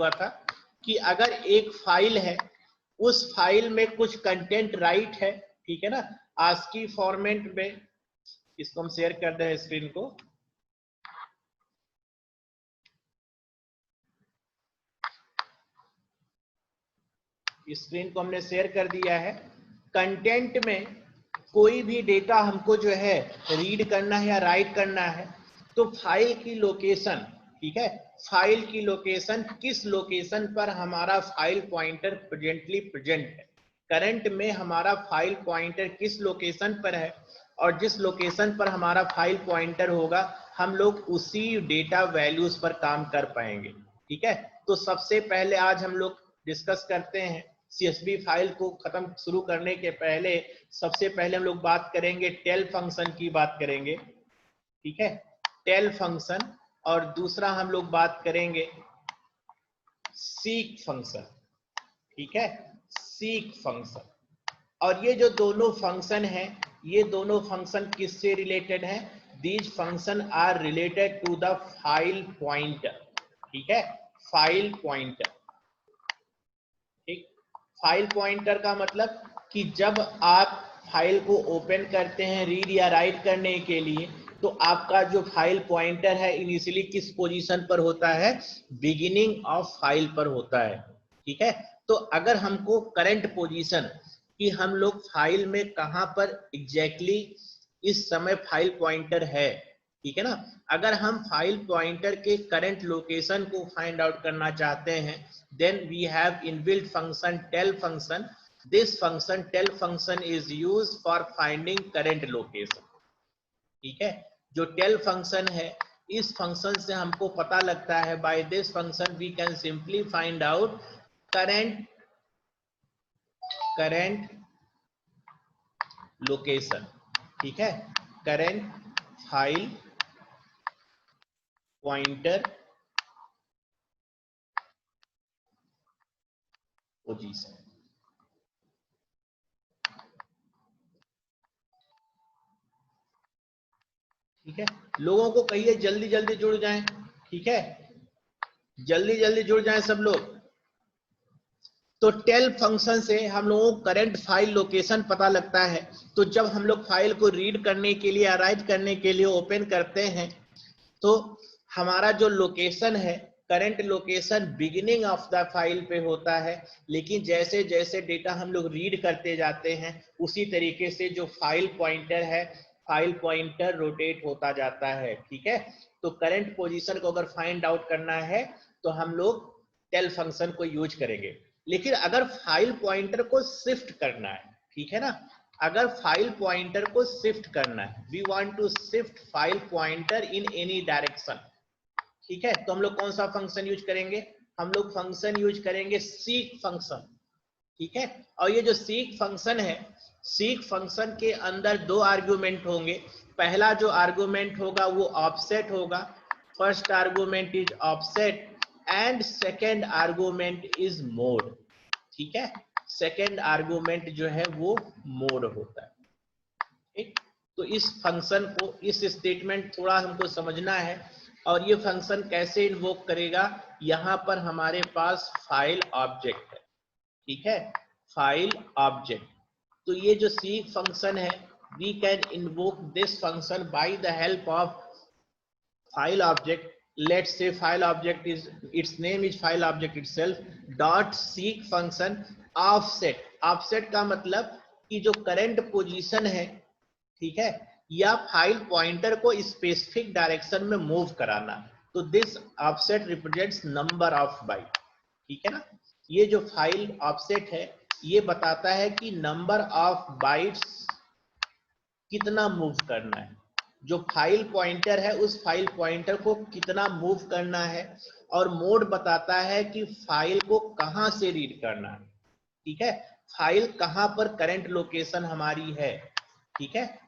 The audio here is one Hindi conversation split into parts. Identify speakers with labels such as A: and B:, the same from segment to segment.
A: हुआ था कि अगर एक फाइल है, उस फाइल में कुछ कंटेंट राइट है, ठीक है ना, आस्की फॉर्मेट में। इसको हम शेयर कर दें स्क्रीन को। स्क्रीन को हमने शेयर कर दिया है। कंटेंट में कोई भी डेटा हमको जो है रीड करना है या राइट करना है, तो फाइल की लोकेशन, ठीक है, फाइल की लोकेशन, किस लोकेशन पर हमारा फाइल पॉइंटर प्रेजेंटली प्रेजेंट है, करंट में हमारा फाइल पॉइंटर किस लोकेशन पर है, और जिस लोकेशन पर हमारा फाइल पॉइंटर होगा हम लोग उसी डेटा वैल्यूज पर काम कर पाएंगे। ठीक है, तो सबसे पहले आज हम लोग डिस्कस करते हैं CSV फाइल को खत्म शुरू करने के पहले सबसे पहले हम लोग बात करेंगे टेल फंक्शन की बात करेंगे। ठीक है, टेल फंक्शन, और दूसरा हम लोग बात करेंगे सीक फंक्शन। ठीक है, सीक फंक्शन। और ये जो दोनों फंक्शन है, ये दोनों फंक्शन किससे रिलेटेड है? These function are related to the file pointer. ठीक है, फाइल पॉइंटर। ठीक, फाइल पॉइंटर का मतलब कि जब आप फाइल को ओपन करते हैं रीड या राइट करने के लिए, तो आपका जो फाइल पॉइंटर है इनिशियली किस पोजीशन पर होता है? बिगिनिंग ऑफ फाइल पर होता है। ठीक है, तो अगर हमको करंट पोजीशन कि हम लोग फाइल में कहां पर एग्जैक्टली इस समय फाइल पॉइंटर है, ठीक है ना, अगर हम फाइल पॉइंटर के करंट लोकेशन को फाइंड आउट करना चाहते हैं, then we have inbuilt function tel function. This function tel function is used for finding current location. ठीक है, जो टेल फंक्शन है, इस फंक्शन से हमको पता लगता है, by this function we can simply find out current location. ठीक है, करंट फाइल पॉइंटर पोजीशन। ठीक है, लोगों को कहिए जल्दी जल्दी जुड़ जाएं। ठीक है, जल्दी जल्दी जुड़ जाएं सब लोग। तो टेल फंक्शन से हम लोगों को करंट फाइल लोकेशन पता लगता है। तो जब हम लोग फाइल को रीड करने के लिए या राइट करने के लिए ओपन करते हैं, तो हमारा जो लोकेशन है, current location beginning of the file पे होता है, लेकिन जैसे जैसे डेटा हम लोग रीड करते जाते हैं उसी तरीके से जो फाइल पॉइंटर है, फाइल पॉइंटर रोटेट होता जाता है। ठीक है, तो करंट पोजीशन को अगर फाइंड आउट करना है तो हम लोग टेल फंक्शन को यूज करेंगे। लेकिन अगर फाइल पॉइंटर को शिफ्ट करना है, ठीक है ना, अगर फाइल पॉइंटर को शिफ्ट करना है, we want to shift file pointer in any direction, ठीक है, तो हम लोग कौन सा फंक्शन यूज करेंगे? हम लोग फंक्शन यूज करेंगे सीक फंक्शन। ठीक है, और ये जो सीक फंक्शन है, सीक फंक्शन के अंदर दो आर्गुमेंट होंगे। पहला जो आर्गुमेंट होगा वो ऑफसेट होगा, first argument is offset and second argument is mode. ठीक है, सेकेंड आर्गुमेंट जो है वो मोड होता है। ठीक, तो इस फंक्शन को, इस स्टेटमेंट थोड़ा हमको समझना है। और ये फंक्शन कैसे इन्वोक करेगा? यहां पर हमारे पास फाइल ऑब्जेक्ट है। ठीक है, फाइल ऑब्जेक्ट। तो ये जो सीक फंक्शन है, we can invoke this function by the help of file object. Let's say file object is, its name is file object itself, dot seek function offset. offset का मतलब कि जो करंट पोजीशन है, ठीक है, या फाइल पॉइंटर को स्पेसिफिक डायरेक्शन में मूव कराना, तो this offset represents number of bite. ठीक है ना, ये जो फाइल ऑफसेट है ये बताता है कि नंबर ऑफ बाइट्स कितना मूव करना है, जो फाइल पॉइंटर है उस फाइल पॉइंटर को कितना मूव करना है, और मोड बताता है कि फाइल को कहां से रीड करना है। ठीक है, फाइल कहां पर करंट लोकेशन हमारी है। ठीक है,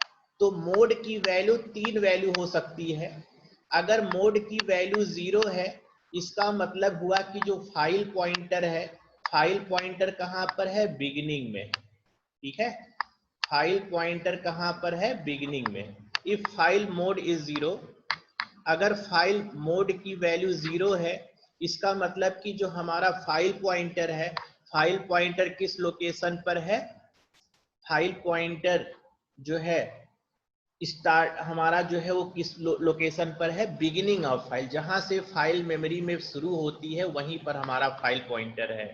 A: तो मोड की वैल्यू तीन वैल्यू हो सकती है। अगर मोड की वैल्यू 0 है, इसका मतलब हुआ कि जो फाइल पॉइंटर है, फाइल पॉइंटर कहां पर है? बिगिनिंग में। ठीक है, फाइल पॉइंटर कहां पर है? बिगिनिंग में। इफ फाइल मोड इज 0, अगर फाइल मोड की वैल्यू 0 है, इसका मतलब कि जो हमारा फाइल पॉइंटर है, फाइल पॉइंटर किस लोकेशन पर है, फाइल पॉइंटर जो है स्टार्ट हमारा जो है वो किस लोकेशन पर है, बिगिनिंग ऑफ फाइल, जहां से फाइल मेमोरी में शुरू होती है वहीं पर हमारा फाइल पॉइंटर है।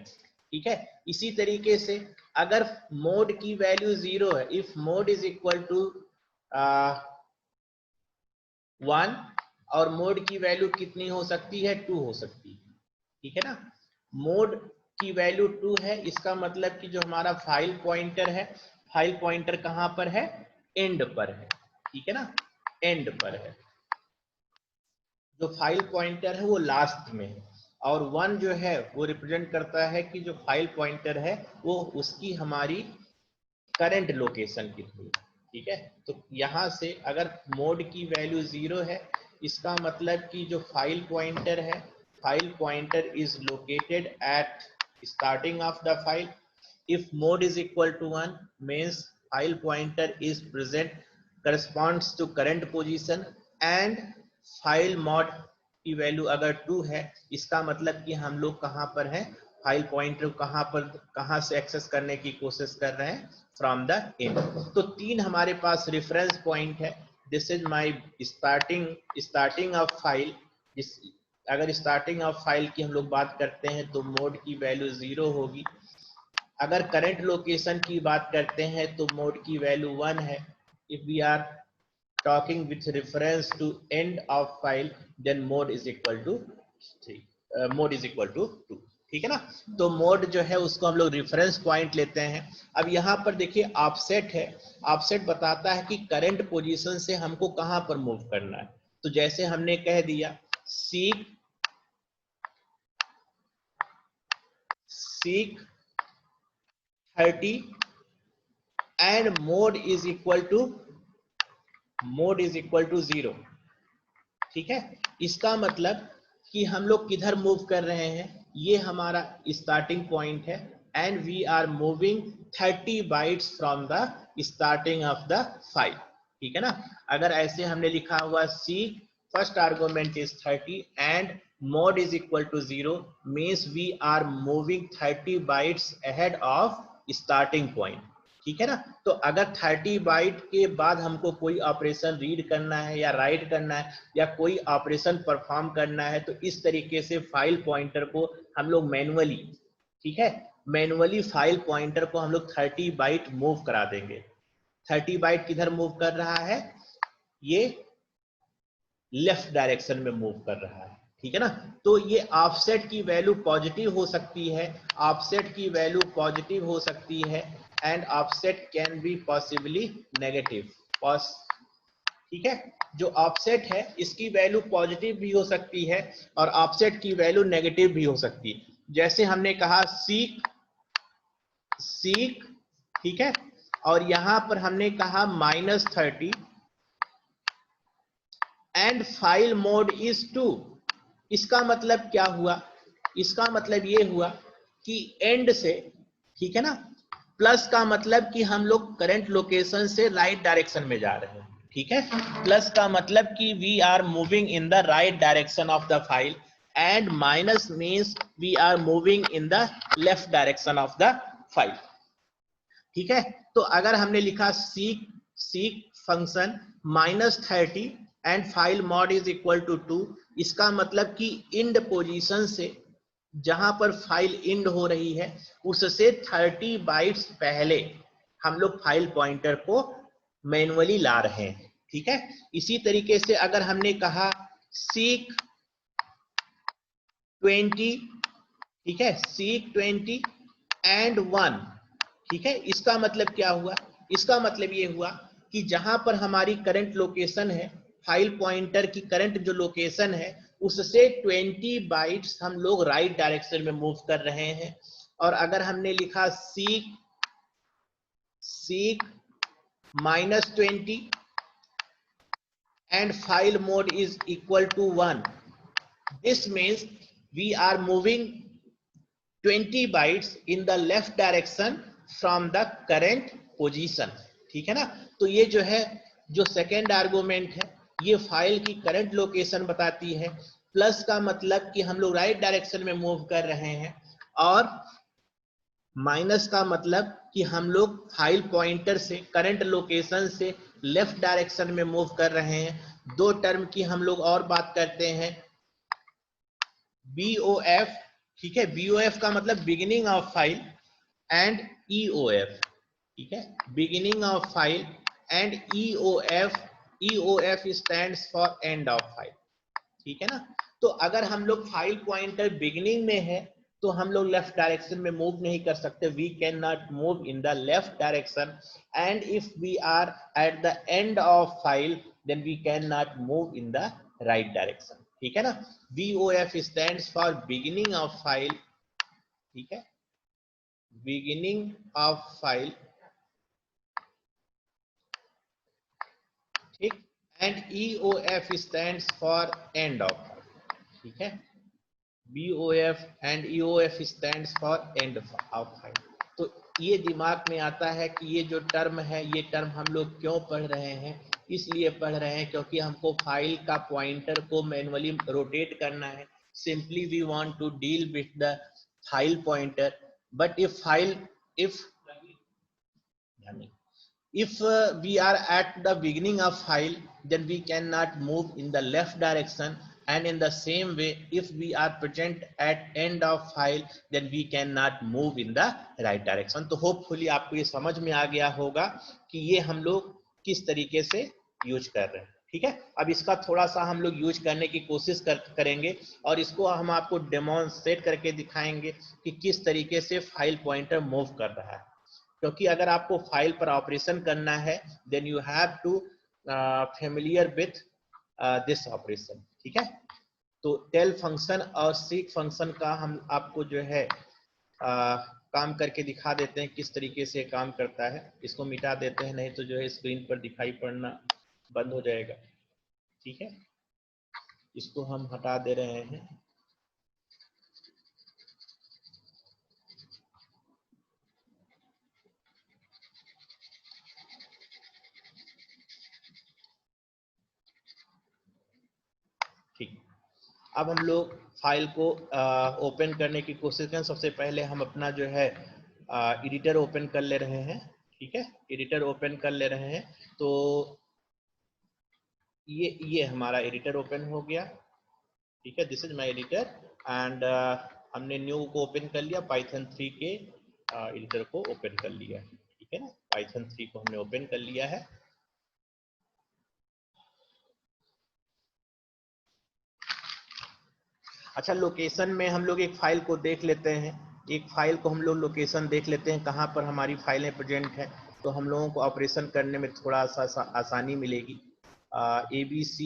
A: ठीक है, इसी तरीके से अगर मोड की वैल्यू 0 है, if mode is equal to 1 और मोड की वैल्यू कितनी हो सकती है, 2 हो सकती है। ठीक है ना, मोड की वैल्यू 2 है, इसका मतलब कि जो हमारा फाइल पॉइंटर है, फाइल पॉइंटर कहां पर है, एंड पर है। ठीक है ना, एंड पर है, जो फाइल पॉइंटर है वो लास्ट में है, और 1 जो है वो रिप्रेजेंट करता है कि जो फाइल पॉइंटर है वो उसकी हमारी करंट लोकेशन कितनी है। ठीक है, तो यहां से अगर मोड की वैल्यू 0 है, इसका मतलब कि जो फाइल पॉइंटर है, file pointer is located at starting of the file. If mode is equal to 1 means file pointer is present corresponds to current position, and file mode की वैल्यू अगर 2 है, इसका मतलब कि हम लोग कहां पर हैं, फाइल पॉइंटर कहां से एक्सेस करने की कोशिश कर रहे हैं, फ्रॉम द एंड। तो 3 हमारे पास रेफरेंस पॉइंट है। This is my starting of file. अगर स्टार्टिंग ऑफ फाइल की हम लोग बात करते हैं तो मोड की वैल्यू 0 होगी। अगर करंट लोकेशन की बात करते हैं तो मोड की वैल्यू 1 है। If we are talking with reference to end of file, then mode is equal to 3, mode is equal to 2। ठीक है ना, तो मोड जो है उसको हम लोग रेफरेंस पॉइंट लेते हैं। अब यहाँ पर देखिए ऑफसेट है, ऑफसेट बताता है कि करंट पोजीशन से हमको कहां पर मूव करना है। तो जैसे हमने कह दिया seek 30 and mode is equal to 0। ठीक है, इसका मतलब कि हम लोग किधर मूव कर रहे हैं, ये हमारा स्टार्टिंग पॉइंट है, and we are moving 30 bytes from the starting of the file. ठीक है ना, अगर ऐसे हमने लिखा हुआ C first argument is 30 and mode is equal to 0 means we are moving 30 bytes ahead of starting point. ठीक है ना, तो अगर 30 बाइट के बाद हमको कोई ऑपरेशन रीड करना है या राइट करना है या कोई ऑपरेशन परफॉर्म करना है, तो इस तरीके से फाइल पॉइंटर को हम लोग मैनुअली, ठीक है, मैनुअली फाइल पॉइंटर को हम लोग 30 बाइट मूव करा देंगे। 30 बाइट किधर मूव कर रहा है, ये लेफ्ट डायरेक्शन में मूव कर रहा है। ठीक है ना, तो ये ऑफसेट की वैल्यू पॉजिटिव हो सकती है, ऑफसेट की वैल्यू पॉजिटिव हो सकती है, and offset can be possibly negative. ठीक है, जो ऑफसेट है इसकी वैल्यू पॉजिटिव भी हो सकती है और ऑफसेट की वैल्यू नेगेटिव भी हो सकती है। जैसे हमने कहा सीक, ठीक है, और यहां पर हमने कहा -30 एंड फाइल मोड इज 2। इसका मतलब क्या हुआ, इसका मतलब ये हुआ कि एंड से, ठीक है ना, प्लस का मतलब कि हम लोग करंट लोकेशन से राइट डायरेक्शन में जा रहे हैं। ठीक है, प्लस का मतलब कि we are moving in the right direction of the file, and minus means we are moving in the left direction of the file. ठीक है, तो अगर हमने लिखा seek function -30 and file mode is equal to 2, इसका मतलब कि इंड पोजीशन से, जहां पर फाइल इंड हो रही है उससे 30 बाइट्स पहले हम लोग फाइल पॉइंटर को मैनुअली ला रहे हैं। ठीक है, इसी तरीके से अगर हमने कहा सीक 20, ठीक है, सीक 20 एंड 1, ठीक है, इसका मतलब क्या हुआ, इसका मतलब ये हुआ कि जहां पर हमारी करंट लोकेशन है, फाइल पॉइंटर की करंट जो लोकेशन है उससे 20 बाइट्स हम लोग राइट डायरेक्शन में मूव कर रहे हैं। और अगर हमने लिखा seek -20 and file mode is equal to 1, this means we are moving 20 bytes in the left direction from the current position. ठीक है ना, तो ये जो है, जो सेकेंड आर्गुमेंट है, ये फाइल की करंट लोकेशन बताती है, प्लस का मतलब कि हम लोग राइट डायरेक्शन में मूव कर रहे हैं, और माइनस का मतलब कि हम लोग फाइल पॉइंटर से करंट लोकेशन से लेफ्ट डायरेक्शन में मूव कर रहे हैं। दो टर्म की हम लोग और बात करते हैं, BOF, ठीक है। BOF का मतलब beginning of file, and EOF, ठीक है, beginning of file and EOF। EOF stands for end of file, ठीक है ना। तो अगर हम लोग फाइल पॉइंटर बिगिनिंग में है तो हम लोग लेफ्ट डायरेक्शन में मूव नहीं कर सकते, we can not move in the left direction, and if we are at the end of file then we can not move in the right direction, ठीक है ना। BOF stands for beginning of file, ठीक है, बिगिनिंग ऑफ फाइल, ठीक, and EOF stands for end of file, ठीक है। BOF and EOF stands for end of file. तो ये दिमाग में आता है कि ये जो टर्म है, ये टर्म हम लोग क्यों पढ़ रहे हैं, इसलिए पढ़ रहे हैं क्योंकि हमको फाइल का पॉइंटर को मैनुअली रोटेट करना है। Simply we want to deal with the file pointer, but if we are at the beginning of file, then we cannot move in the left direction, and in the same way if we are present at end of file then we cannot move in the right direction। तो होपफुली आपको ये समझ में आ गया होगा कि ये हम लोग किस तरीके से यूज कर रहे हैं, ठीक है। अब इसका थोड़ा सा हम लोग यूज करने की कोशिश करेंगे, और इसको हम आपको डेमोन्स्ट्रेट करके दिखाएंगे कि किस तरीके से फाइल पॉइंटर मूव कर रहा है। क्योंकि अगर आपको फाइल पर ऑपरेशन करना है then you have to familiar with this operation, ठीक है। तो टेल फंक्शन और सीक फंक्शन का हम आपको जो है काम करके दिखा देते हैं किस तरीके से काम करता है। इसको मिटा देते हैं, नहीं तो जो है स्क्रीन पर दिखाई पड़ना बंद हो जाएगा, ठीक है। इसको हम हटा दे रहे हैं। ठीक, अब हम लोग फाइल को ओपन करने की कोशिश करें। सबसे पहले हम अपना जो है एडिटर ओपन कर ले रहे हैं, ठीक है, एडिटर ओपन कर ले रहे हैं। तो ये हमारा एडिटर ओपन हो गया, ठीक है, this is my editor, and हमने न्यू को ओपन कर लिया, पाइथन 3 के एडिटर को ओपन कर लिया, ठीक है ना। पाइथन 3 को हमने ओपन कर लिया है। अच्छा, लोकेशन में हम लोग एक फाइल को देख लेते हैं, एक फाइल को हम लोग लोकेशन देख लेते हैं कहाँ पर हमारी फाइलें प्रेजेंट है, तो हम लोगों को ऑपरेशन करने में थोड़ा सा आसानी मिलेगी। ABC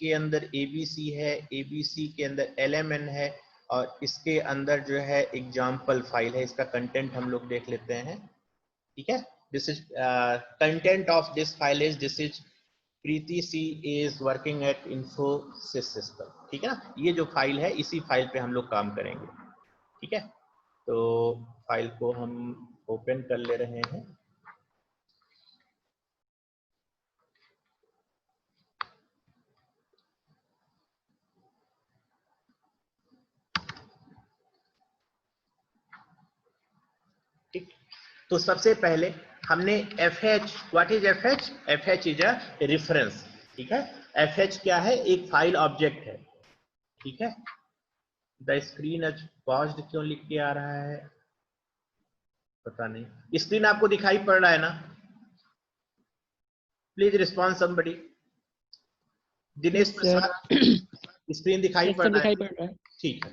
A: के अंदर ABC है, ABC के अंदर LMN है, और इसके अंदर जो है एग्जाम्पल फाइल है। इसका कंटेंट हम लोग देख लेते हैं, ठीक है। This is content of this file is, this is Preeti C is working at Infosys system, ठीक है ना। ये जो फाइल है इसी फाइल पे हम लोग काम करेंगे, ठीक है। तो फाइल को हम ओपन कर ले रहे हैं। ठीक, तो सबसे पहले हमने FH, what is FH? FH is a reference, ठीक है। FH क्या है? एक फाइल ऑब्जेक्ट है, ठीक है। द स्क्रीन एज पॉज्ड क्यों लिख के आ रहा है पता नहीं। स्क्रीन आपको दिखाई पड़ रहा है ना? Please response somebody. Dinesh Prasad, screen दिखाई पड़ रहा है? ठीक है।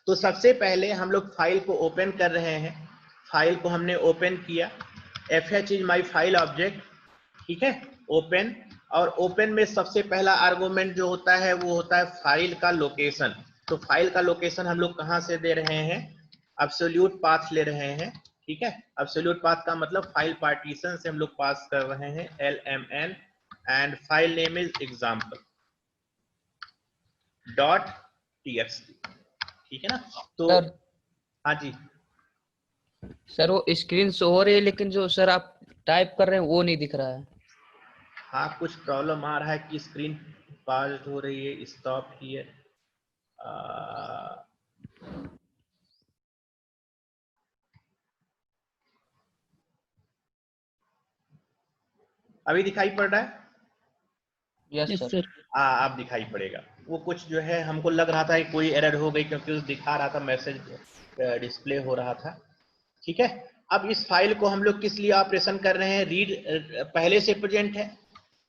A: तो सबसे पहले हम लोग फाइल को ओपन कर रहे हैं। फाइल को हमने ओपन किया, FH is my file object, ठीक है, ओपन। और ओपन में सबसे पहला आर्गुमेंट जो होता है वो होता है फाइल का लोकेशन। तो फाइल का लोकेशन हम लोग कहाँ से दे रहे हैं? एब्सोल्यूट पाथ ले रहे हैं, ठीक है। एब्सोल्यूट पाथ का मतलब फाइल पार्टीशन से हम लोग पास कर रहे हैं LMN, and file name is example .txt, ठीक है ना। तो
B: सर,
A: हाँ जी
B: सर वो स्क्रीन शो हो रही है लेकिन जो सर आप टाइप कर रहे हैं वो नहीं दिख रहा है।
A: हाँ, कुछ प्रॉब्लम आ रहा है कि स्क्रीन पास्ड हो रही है, स्टॉप हियर। अभी दिखाई पड़ रहा है?
B: Yes sir.
A: अब दिखाई पड़ेगा। वो कुछ जो है हमको लग रहा था कि कोई एरर हो गई, क्योंकि उस दिखा रहा था मैसेज डिस्प्ले हो रहा था। ठीक है, अब इस फाइल को हम लोग किस लिए ऑपरेशन कर रहे हैं? रीड पहले से प्रेजेंट है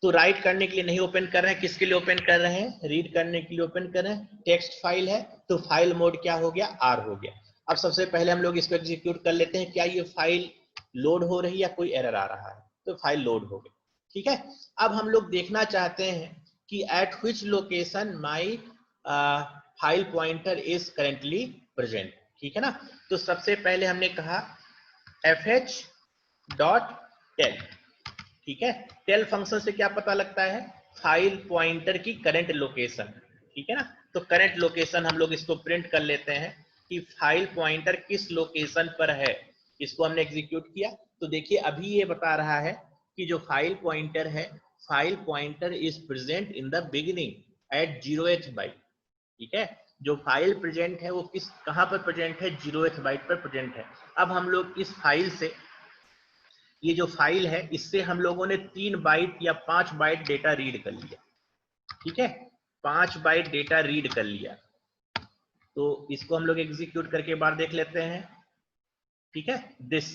A: तो राइट करने के लिए नहीं ओपन कर रहे हैं। किसके लिए ओपन कर रहे हैं? रीड करने के लिए ओपन कर रहे हैं। टेक्स्ट फाइल है तो फाइल मोड क्या हो गया? आर हो गया। अब सबसे पहले हम लोग इसको एग्जीक्यूट कर लेते हैं। क्या ये फाइल लोड हो रही है या कोई एरर आ रहा है? तो फाइल लोड हो गई। ठीक है, अब हम लोग देखना चाहते हैं कि at which location my file pointer is currently present. ठीक है ना, तो सबसे पहले हमने कहा fh.tel। ठीक है, टेल फंक्शन से क्या पता लगता है? फाइल पॉइंटर की करंट लोकेशन। ठीक है ना, तो करंट लोकेशन हम लोग इसको प्रिंट कर लेते हैं कि फाइल पॉइंटर किस लोकेशन पर है। इसको हमने एग्जीक्यूट किया तो देखिए अभी ये बता रहा है कि जो फाइल पॉइंटर है, file pointer is present in the beginning at 0th byte. ठीक है, जो फाइल प्रेजेंट है वो कहां पर प्रेजेंट है? 0th बाइट पर प्रेजेंट है। अब हम लोग इस फाइल से, ये जो फाइल है इससे हम लोगों ने 3 बाइट या 5 बाइट डेटा रीड कर लिया। ठीक है, 5 बाइट डेटा रीड कर लिया, तो इसको हम लोग एग्जीक्यूट करके बार देख लेते हैं। ठीक है, दिस,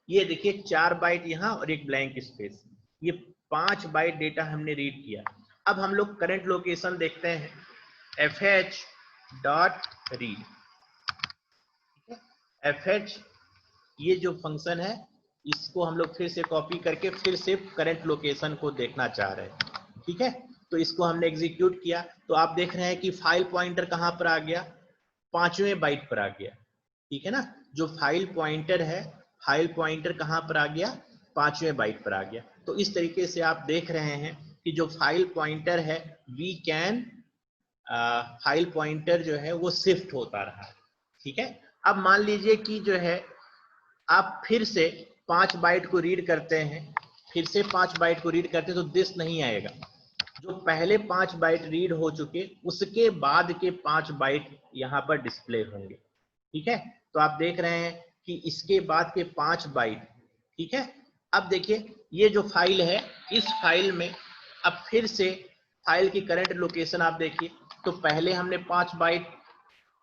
A: ये देखिए 4 बाइट यहां और एक ब्लैंक स्पेस, ये 5 बाइट डेटा हमने रीड किया। अब हम लोग करंट लोकेशन देखते हैं, fh.read। fh, ये जो फंक्शन है इसको हम लोग फिर से कॉपी करके फिर से करंट लोकेशन को देखना चाह रहे हैं। ठीक है, तो इसको हमने एग्जीक्यूट किया तो आप देख रहे हैं कि फाइल पॉइंटर कहां पर आ गया? 5वें बाइट पर आ गया। ठीक है ना, जो फाइल पॉइंटर है, फाइल पॉइंटर कहां पर आ गया? 5वें बाइट पर आ गया। तो इस तरीके से आप देख रहे हैं कि जो फाइल पॉइंटर है, वी कैन, फाइल पॉइंटर जो है वो शिफ्ट होता रहा। ठीक है, अब मान लीजिए कि जो है आप फिर से 5 बाइट को रीड करते हैं, फिर से 5 बाइट को रीड करते हैं, तो दिस नहीं आएगा। जो पहले 5 बाइट रीड हो चुके उसके बाद के 5 बाइट यहां पर डिस्प्ले होंगे। ठीक है, तो आप देख रहे हैं कि इसके बाद के 5 बाइट। ठीक है, अब देखिए ये जो फाइल है, इस फाइल में अब फिर से फाइल की करंट लोकेशन आप देखिए, तो पहले हमने 5 बाइट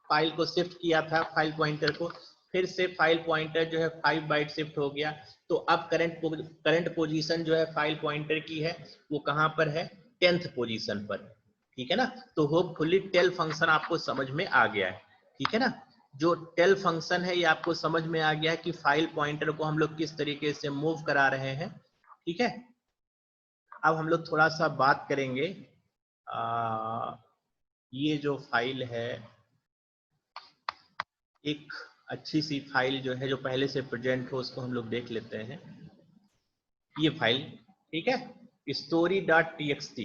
A: फाइल को शिफ्ट किया था, फाइल पॉइंटर को, फिर से फाइल पॉइंटर जो है 5 बाइट शिफ्ट हो गया। तो अब करंट पोजीशन जो है फाइल पॉइंटर की है वो कहां पर है? 10th पोजीशन पर। ठीक है ना, तो होपफुली टेल फंक्शन आपको समझ में आ गया है। ठीक है ना, जो टेल फंक्शन है ये आपको समझ में आ गया है कि फाइल पॉइंटर को हम लोग किस तरीके से मूव करा रहे हैं। ठीक है, अब हम लोग थोड़ा सा बात करेंगे, ये जो फाइल है, एक अच्छी सी फाइल जो है जो पहले से प्रेजेंट हो उसको हम लोग देख लेते हैं। ये फाइल, ठीक है, story.txt,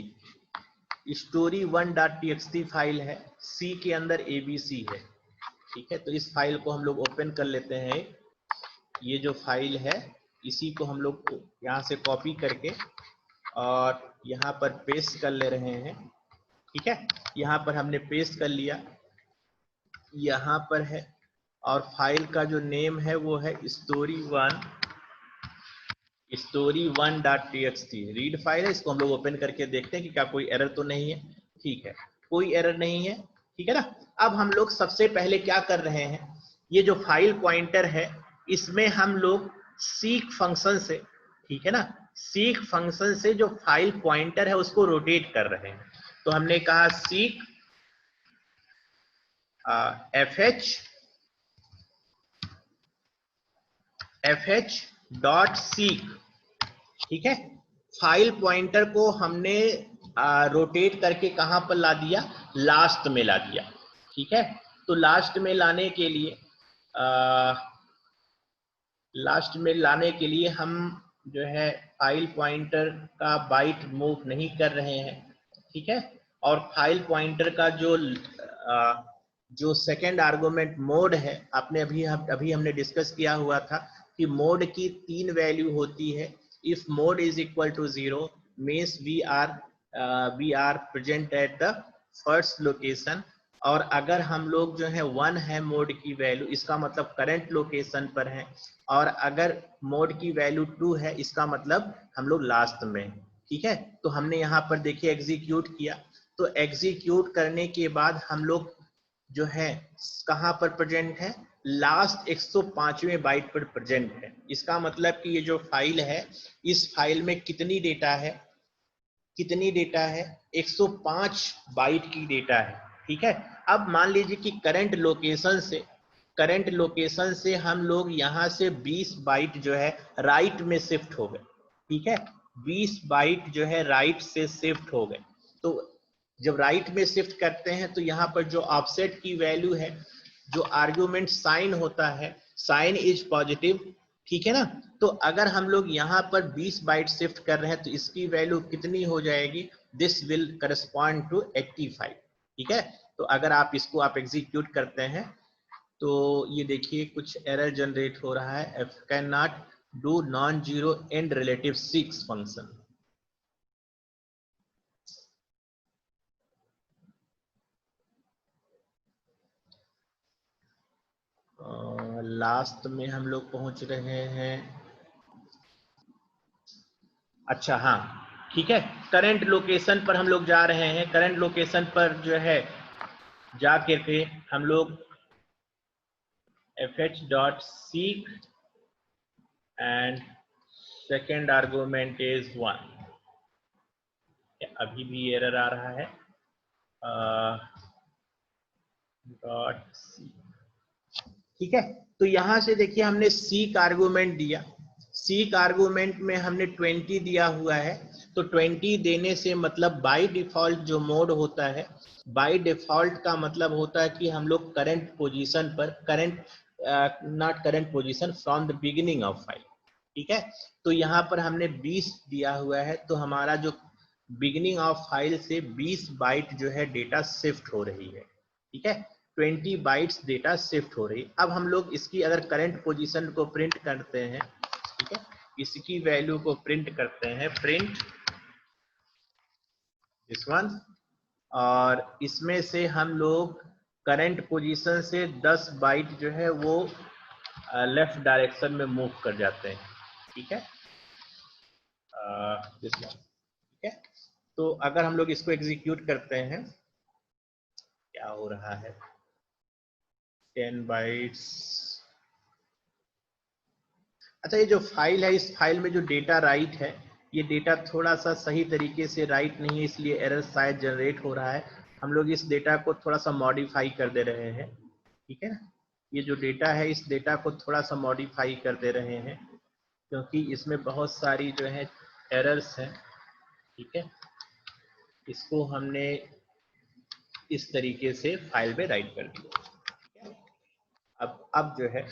A: story1.txt फाइल है, सी के अंदर abc है। ठीक है, तो इस फाइल को हम लोग ओपन कर लेते हैं। ये जो फाइल है इसी को हम लोग यहाँ से कॉपी करके और यहाँ पर पेस्ट कर ले रहे हैं। ठीक है, यहाँ पर हमने पेस्ट कर लिया, यहाँ पर है, और फाइल का जो नेम है वो है story1.txt रीड फाइल है। इसको हम लोग ओपन करके देखते हैं कि क्या कोई एरर तो नहीं है। ठीक है, कोई एरर नहीं है। ठीक है ना, अब हम लोग सबसे पहले क्या कर रहे हैं, ये जो फाइल पॉइंटर है इसमें हम लोग सीक फंक्शन से, ठीक है ना, सीक फंक्शन से जो फाइल पॉइंटर है उसको रोटेट कर रहे हैं। तो हमने कहा सीक fh.seek। ठीक है, फाइल पॉइंटर को हमने रोटेट करके कहां पर ला दिया? लास्ट में ला दिया। ठीक है, तो लास्ट में लाने के लिए हम जो है फाइल पॉइंटर का बाइट मूव नहीं कर रहे हैं। ठीक है, और फाइल पॉइंटर का जो सेकेंड आर्गुमेंट मोड है, आपने अभी हमने डिस्कस किया हुआ था कि मोड की 3 वैल्यू होती है। If mode is equal to 0 means we are we are present at the first location, और अगर हम लोग जो है 1 है मोड की वैल्यू, इसका मतलब करंट लोकेशन पर है, और अगर मोड की वैल्यू 2 है इसका मतलब हम लोग लास्ट में हैं। ठीक है, तो हमने यहाँ पर देखिए एग्जीक्यूट किया, तो एग्जीक्यूट करने के बाद हम लोग जो है कहाँ पर प्रेजेंट है, लास्ट 105वें बाइट पर प्रेजेंट है। इसका मतलब कि ये जो फाइल है, इस फाइल में कितनी डेटा है, कितनी डेटा है, 105 बाइट की डेटा है। ठीक है, अब मान लीजिए कि करंट लोकेशन से हम लोग यहाँ से 20 बाइट जो है राइट में शिफ्ट हो गए। ठीक है, 20 बाइट जो है राइट से शिफ्ट हो गए। तो जब राइट में शिफ्ट करते हैं तो यहाँ पर जो ऑफसेट की वैल्यू है, जो आर्गुमेंट साइन होता है, साइन इज पॉजिटिव। ठीक है ना, तो अगर हम लोग यहाँ पर 20 बाइट शिफ्ट कर रहे हैं तो इसकी वैल्यू कितनी हो जाएगी, दिस विल करस्पॉन्ड टू 85। ठीक है, तो अगर आप इसको आप एग्जीक्यूट करते हैं तो ये देखिए कुछ एरर जनरेट हो रहा है, F can not do non zero and relative 6 function. Last में हम लोग पहुंच रहे हैं। अच्छा हाँ, ठीक है, करंट लोकेशन पर हम लोग जा रहे हैं। करंट लोकेशन पर जो है जाके के हम लोग fh.seek and second argument is 1। अभी भी एरर आ रहा है, ठीक है, तो यहां से देखिए हमने सीक आर्गुमेंट दिया, सीक आर्गुमेंट में हमने 20 दिया हुआ है, तो 20 देने से मतलब बाय डिफॉल्ट जो मोड होता है, बाय डिफॉल्ट का मतलब होता है कि हम लोग करंट पोजीशन पर, current not current position from the beginning of file. ठीक है, तो यहाँ पर हमने 20 दिया हुआ है, तो हमारा जो बिगिनिंग ऑफ फाइल से 20 बाइट जो है डेटा शिफ्ट हो रही है। ठीक है, 20 बाइट्स डेटा शिफ्ट हो रही है। अब हम लोग इसकी अगर करंट पोजीशन को प्रिंट करते हैं, ठीक है, इसकी वैल्यू को प्रिंट करते हैं, प्रिंट दिस वन, और इसमें से हम लोग करंट पोजीशन से 10 बाइट जो है वो लेफ्ट डायरेक्शन में मूव कर जाते हैं। ठीक है, दिस वन। ठीक है, तो अगर हम लोग इसको एग्जीक्यूट करते हैं, क्या हो रहा है, 10 बाइट्स। अच्छा, ये जो फाइल है, इस फाइल में जो डेटा राइट है, ये डेटा थोड़ा सा सही तरीके से राइट नहीं है, इसलिए एरर शायद जनरेट हो रहा है। हम लोग इस डेटा को थोड़ा सा मॉडिफाई कर दे रहे हैं। ठीक है ना, ये जो डेटा है इस डेटा को थोड़ा सा मॉडिफाई कर दे रहे हैं, क्योंकि इसमें बहुत सारी जो है एरर्स हैं। ठीक है, इसको हमने इस तरीके से फाइल में राइट कर दिया। अब जो है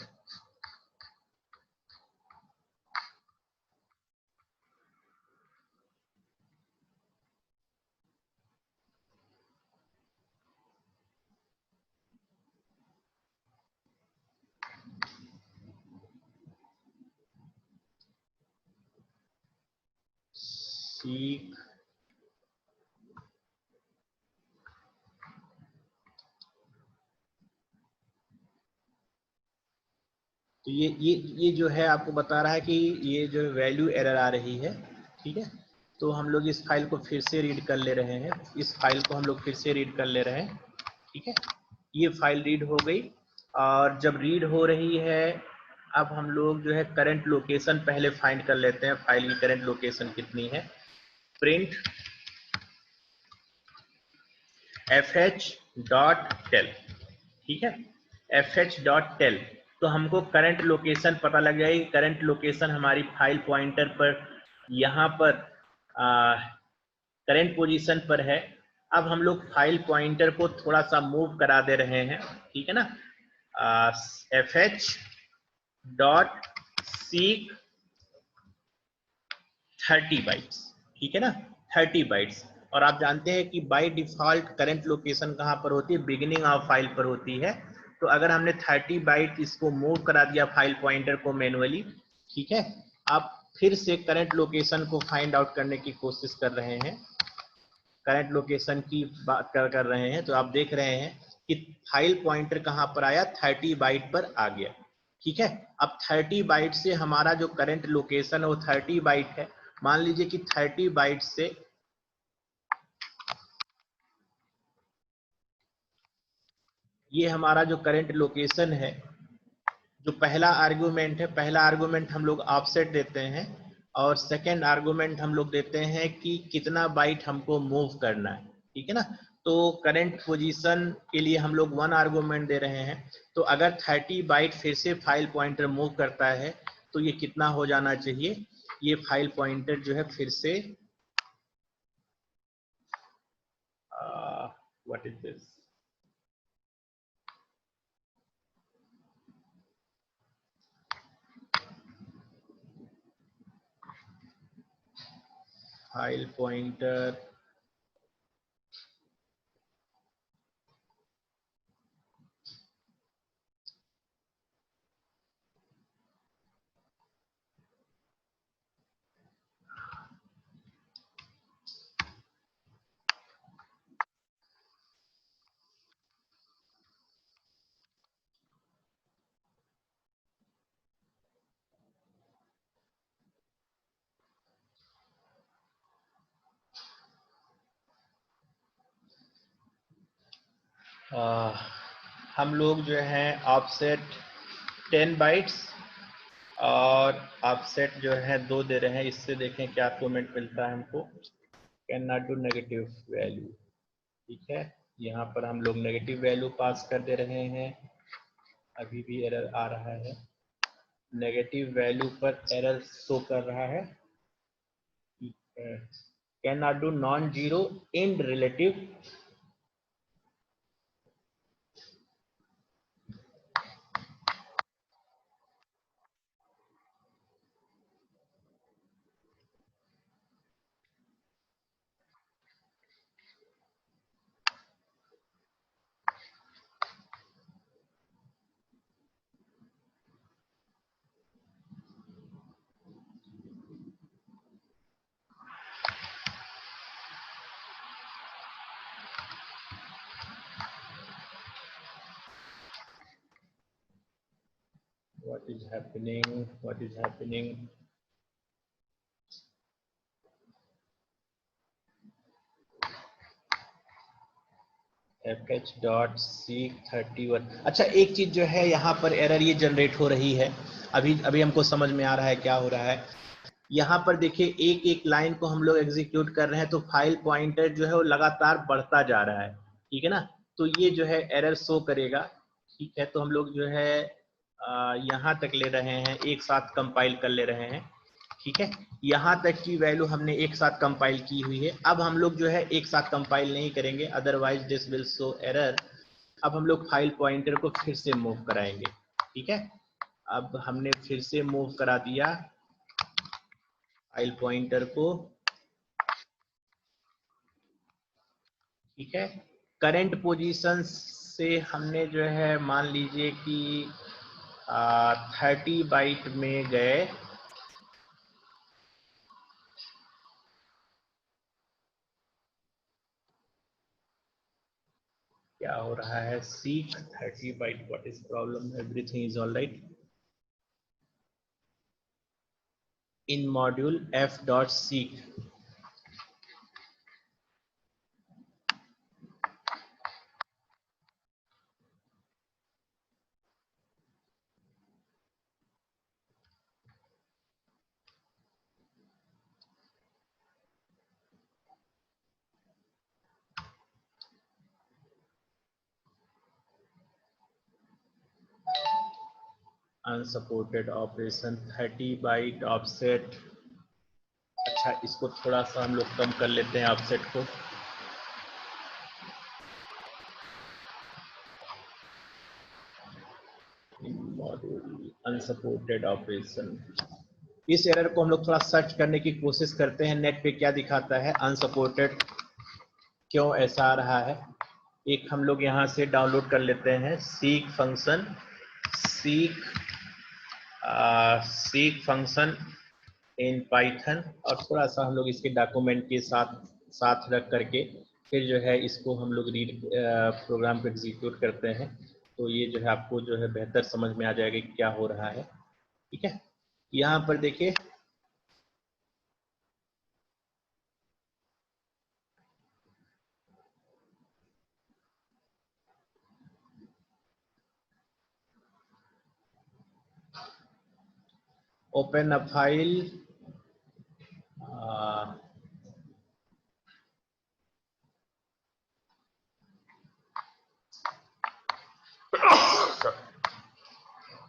A: सीक तो ये जो है आपको बता रहा है कि ये जो वैल्यू एरर आ रही है। ठीक है, तो हम लोग इस फाइल को फिर से रीड कर ले रहे हैं, इस फाइल को हम लोग फिर से रीड कर ले रहे हैं। ठीक है, ये फाइल रीड हो गई, और जब रीड हो रही है अब हम लोग जो है करंट लोकेशन पहले फाइंड कर लेते हैं, फाइल की करंट लोकेशन कितनी है। Print fh.tell। ठीक है, fh.tell, तो हमको करंट लोकेशन पता लग जाएगी। करंट लोकेशन हमारी फाइल पॉइंटर पर यहाँ पर करंट पोजीशन पर है। अब हम लोग फाइल पॉइंटर को थोड़ा सा मूव करा दे रहे हैं। ठीक है ना, fh.seek 30 बाइट्स। ठीक है ना, 30 बाइट्स, और आप जानते हैं कि बाय डिफॉल्ट करंट लोकेशन कहाँ पर होती है, बिगिनिंग ऑफ फाइल पर होती है। तो अगर हमने 30 बाइट इसको मूव करा दिया फाइल पॉइंटर को मैनुअली, ठीक है, आप फिर से करंट लोकेशन को फाइंड आउट करने की कोशिश कर रहे हैं। करंट लोकेशन की बात कर रहे हैं, तो आप देख रहे हैं कि फाइल पॉइंटर कहां पर आया, 30 बाइट पर आ गया। ठीक है, अब 30 बाइट से हमारा जो करंट लोकेशन है वो 30 बाइट है। मान लीजिए कि 30 बाइट से ये हमारा जो करंट लोकेशन है, जो पहला आर्गुमेंट है, पहला आर्गुमेंट हम लोग ऑफसेट देते हैं और सेकेंड आर्गुमेंट हम लोग देते हैं कि कितना बाइट हमको मूव करना है। ठीक है ना, तो करंट पोजीशन के लिए हम लोग 1 आर्गुमेंट दे रहे हैं। तो अगर 30 बाइट फिर से फाइल पॉइंटर मूव करता है तो ये कितना हो जाना चाहिए, ये फाइल पॉइंटर जो है फिर से what is this, file pointer हम लोग जो है ऑफसेट 10 बाइट्स और ऑफसेट जो है 2 दे रहे हैं। इससे देखें क्या आर्गुमेंट मिलता है हमको, can not do negative value. ठीक है, यहाँ पर हम लोग नेगेटिव वैल्यू पास कर दे रहे हैं, अभी भी एरर आ रहा है, नेगेटिव वैल्यू पर एरर शो कर रहा है। Can not do non zero in relative, what is happening, fh.seek31। अच्छा, एक चीज जो है यहाँ पर एरर ये जनरेट हो रही है, अभी हमको समझ में आ रहा है क्या हो रहा है। यहाँ पर देखिए एक एक लाइन को हम लोग एग्जीक्यूट कर रहे हैं तो फाइल पॉइंटर जो है वो लगातार बढ़ता जा रहा है। ठीक है ना, तो ये जो है एरर शो करेगा। ठीक है, तो हम लोग जो है यहाँ तक ले रहे हैं, एक साथ कंपाइल कर ले रहे हैं। ठीक है, यहाँ तक की वैल्यू हमने एक साथ कंपाइल की हुई है। अब हम लोग जो है एक साथ कंपाइल नहीं करेंगे, otherwise this will show error. अब हम लोग फाइल पॉइंटर को फिर से मूव कराएंगे। ठीक है, अब हमने फिर से मूव करा दिया फाइल पॉइंटर को। ठीक है, करंट पोजीशन से हमने जो है मान लीजिए कि 30 बाइट में गए, क्या हो रहा है, seek 30 byte, what is problem, everything is all right. In module f.seek, unsupported operation 30 byte offset. अच्छा, इसको थोड़ा सा हम लोग कम कर लेते हैं ऑफसेट को। मॉड्यूल अनसपोर्टेड ऑपरेशन, इस एरर को हम लोग थोड़ा सर्च करने की कोशिश करते हैं नेट पे क्या दिखाता है, अनसपोर्टेड क्यों ऐसा आ रहा है। एक हम लोग यहाँ से डाउनलोड कर लेते हैं seek function, seek function in Python, और थोड़ा सा हम लोग इसके डॉक्यूमेंट के साथ साथ रख करके फिर जो है इसको हम लोग रीड प्रोग्राम को एग्जीक्यूट करते हैं, तो ये जो है आपको जो है बेहतर समझ में आ जाएगा कि क्या हो रहा है। ठीक है, यहाँ पर देखिए ओपन अ फाइल,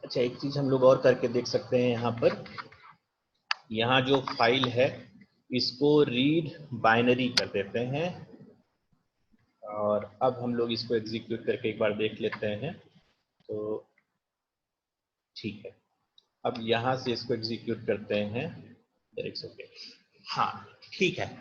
A: अच्छा एक चीज हम लोग और करके देख सकते हैं यहाँ पर, यहाँ जो फाइल है इसको रीड बाइनरी कर देते हैं और अब हम लोग इसको एग्जीक्यूट करके एक बार देख लेते हैं। तो ठीक है, अब यहाँ से इसको एग्जीक्यूट करते हैं, देख सकते, हाँ ठीक है।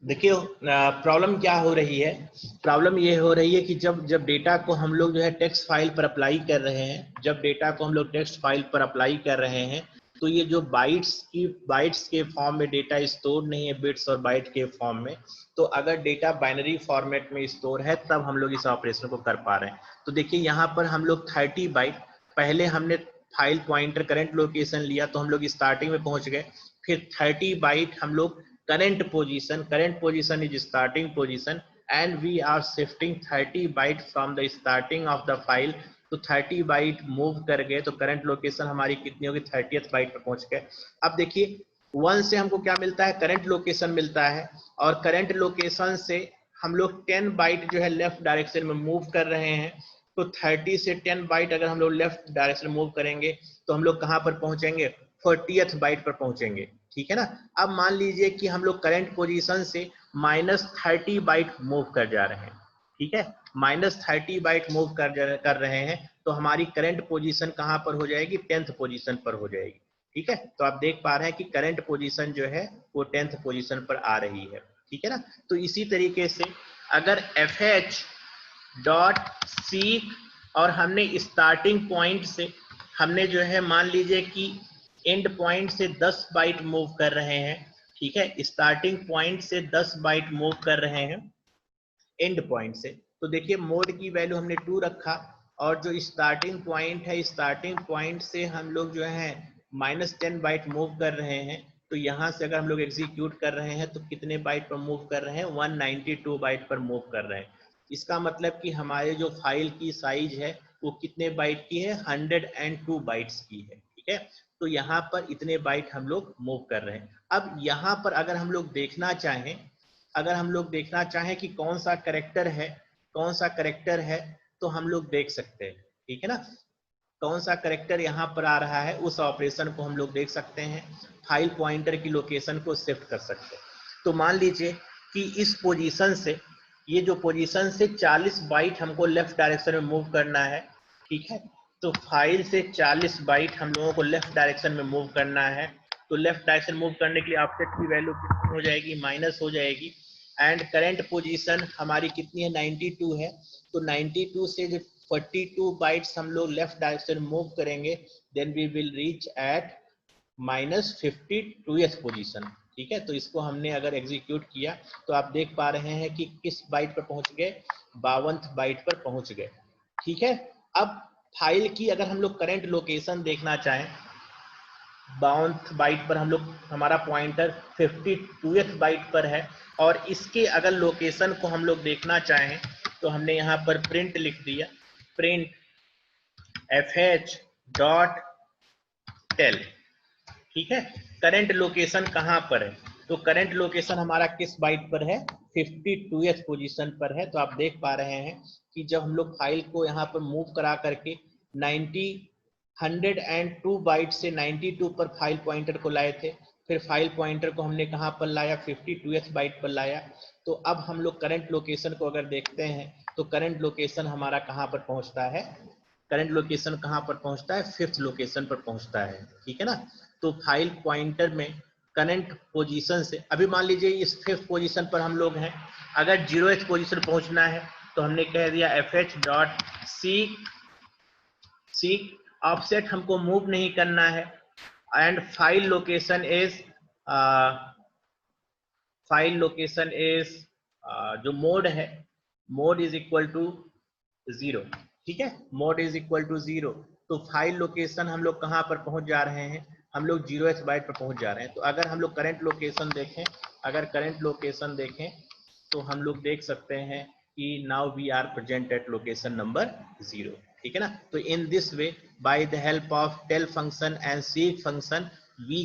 A: देखिए प्रॉब्लम क्या हो रही है, प्रॉब्लम ये हो रही है कि जब डेटा को हम लोग जो है टेक्स्ट फाइल पर अप्लाई कर रहे हैं, जब डेटा को हम लोग टेक्स्ट फाइल पर अप्लाई कर रहे हैं, तो ये जो बाइट्स के फॉर्म में डेटा स्टोर नहीं है, बिट्स और बाइट के फॉर्म में। तो अगर डेटा बाइनरी फॉर्मेट में स्टोर है तब हम लोग इस ऑपरेशन को कर पा रहे हैं। तो देखिए यहाँ पर हम लोग 30 बाइट, पहले हमने फाइल पॉइंटर करंट लोकेशन लिया तो हम लोग स्टार्टिंग में पहुंच गए, फिर 30 बाइट हम लोग current position is starting position and we are shifting 30 byte from the starting of the file, तो 30 बाइट मूव कर गए तो करंट लोकेशन हमारी कितनी होगी, 30th बाइट पर पहुंच गए। अब देखिए 1 से हमको क्या मिलता है, करंट लोकेशन मिलता है, और करंट लोकेशन से हम लोग 10 बाइट जो है लेफ्ट डायरेक्शन में मूव कर रहे हैं। तो 30 से 10 बाइट अगर हम लोग लेफ्ट डायरेक्शन मूव करेंगे तो हम लोग कहां पर पहुंचेंगे, 40th बाइट पर पहुंचेंगे। ठीक है ना। अब मान लीजिए कि हम लोग करंट पोजीशन से -30 बाइट मूव कर जा रहे हैं। ठीक है, -30 बाइट मूव कर रहे हैं, तो हमारी करंट पोजीशन कहां पर हो जाएगी, 10th पोजीशन पर हो जाएगी। ठीक है, तो आप देख पा रहे हैं कि करंट पोजीशन जो है वो 10th पोजीशन पर आ रही है। ठीक है ना। तो इसी तरीके से अगर fh डॉट सीक और हमने स्टार्टिंग पॉइंट से हमने जो है मान लीजिए कि एंड पॉइंट से 10 बाइट मूव कर रहे हैं। ठीक है, स्टार्टिंग पॉइंट से 10 बाइट मूव कर रहे हैं एंड पॉइंट से, तो देखिए मोड की वैल्यू हमने 2 रखा, और जो स्टार्टिंग पॉइंट है, स्टार्टिंग पॉइंट से हम लोग जो है -10 बाइट मूव कर रहे हैं। तो यहाँ से अगर हम लोग एग्जीक्यूट कर रहे हैं तो कितने बाइट पर मूव कर रहे हैं, 192 बाइट पर मूव कर रहे हैं। इसका मतलब कि हमारे जो फाइल की साइज है वो कितने बाइट की है, 102 बाइट्स की है। ठीक है, तो यहाँ पर इतने बाइट हम लोग मूव कर रहे हैं। अब यहाँ पर अगर हम लोग देखना चाहें, अगर हम लोग देखना चाहें कि कौन सा करेक्टर है, कौन सा करेक्टर है, तो हम लोग देख सकते हैं। ठीक है ना, कौन सा करेक्टर यहाँ पर आ रहा है उस ऑपरेशन को हम लोग देख सकते हैं, फाइल पॉइंटर की लोकेशन को शिफ्ट कर सकते हैं। तो मान लीजिए कि इस पोजीशन से, ये जो पोजीशन से 40 बाइट हमको लेफ्ट डायरेक्शन में मूव करना है। ठीक है, तो फाइल से 40 बाइट हम लोगों को लेफ्ट डायरेक्शन में मूव करना है। तो लेफ्ट डायरेक्शन मूव करने के लिए ऑफसेट की वैल्यू कितनी हो जाएगी, माइनस हो जाएगी। एंड करंट पोजीशन हमारी कितनी है, 92 है। तो 92 से जो 42 बाइट्स हम लोग लेफ्ट डायरेक्शन मूव करेंगे, then we will reach at -52th position. ठीक है, तो इसको हमने अगर एग्जीक्यूट किया तो आप देख पा रहे हैं कि किस बाइट पर पहुंच गए, 52th बाइट पर पहुंच गए। ठीक है, अब फाइल की अगर हम लोग करंट लोकेशन देखना चाहें, 52th बाइट पर हम लोग, हमारा पॉइंटर 52th बाइट पर है, और इसके अगर लोकेशन को हम लोग देखना चाहें तो हमने यहाँ पर प्रिंट लिख दिया, प्रिंट fh डॉट टेल। ठीक है, करंट लोकेशन कहां पर है, तो करंट लोकेशन हमारा किस बाइट पर है, 52th पोजीशन पर है। तो आप देख पा रहे हैं कि जब हम लोग फाइल को यहाँ पर मूव करा करके 102 बाइट से 92 पर फाइल पॉइंटर को लाए थे, फिर फाइल पॉइंटर को हमने कहां पर लाया, 52th बाइट पर लाया। तो अब हम लोग करंट लोकेशन को अगर देखते हैं तो करंट लोकेशन हमारा कहां पर पहुंचता है, करंट लोकेशन कहां पर पहुंचता है, 5th लोकेशन पर पहुंचता है। ठीक है ना, तो फाइल पॉइंटर में करंट पोजीशन से, अभी मान लीजिए इस 5th पोजीशन पर हम लोग हैं, अगर 0th पोजीशन पहुंचना है तो हमने कह दिया fh डॉट सीक ऑफसेट हमको मूव नहीं करना है, and file location is file location is जो मोड है, मोड इज इक्वल टू 0, ठीक है, मोड इज इक्वल टू 0। तो फाइल लोकेशन हम लोग कहाँ पर पहुंच जा रहे हैं, हम लोग 0th बाइट पर पहुंच जा रहे हैं। तो अगर हम लोग करंट लोकेशन देखें, अगर करंट लोकेशन देखें तो हम लोग देख सकते हैं कि now we are present at location number 0, ठीक है ना। तो in this way by the help of tail function and seek function we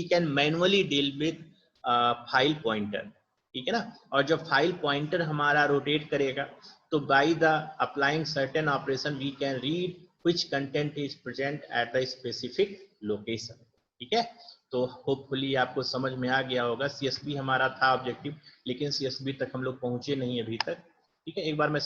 A: can manually deal with file pointer, ठीक है ना। और जब फाइल पॉइंटर हमारा रोटेट करेगा तो by the applying certain operation we can read which content is present at the specific location, ठीक है। तो होपफुली आपको समझ में आ गया होगा। CSV हमारा था ऑब्जेक्टिव, लेकिन CSV तक हम लोग पहुंचे नहीं अभी तक, ठीक है। एक बार मैं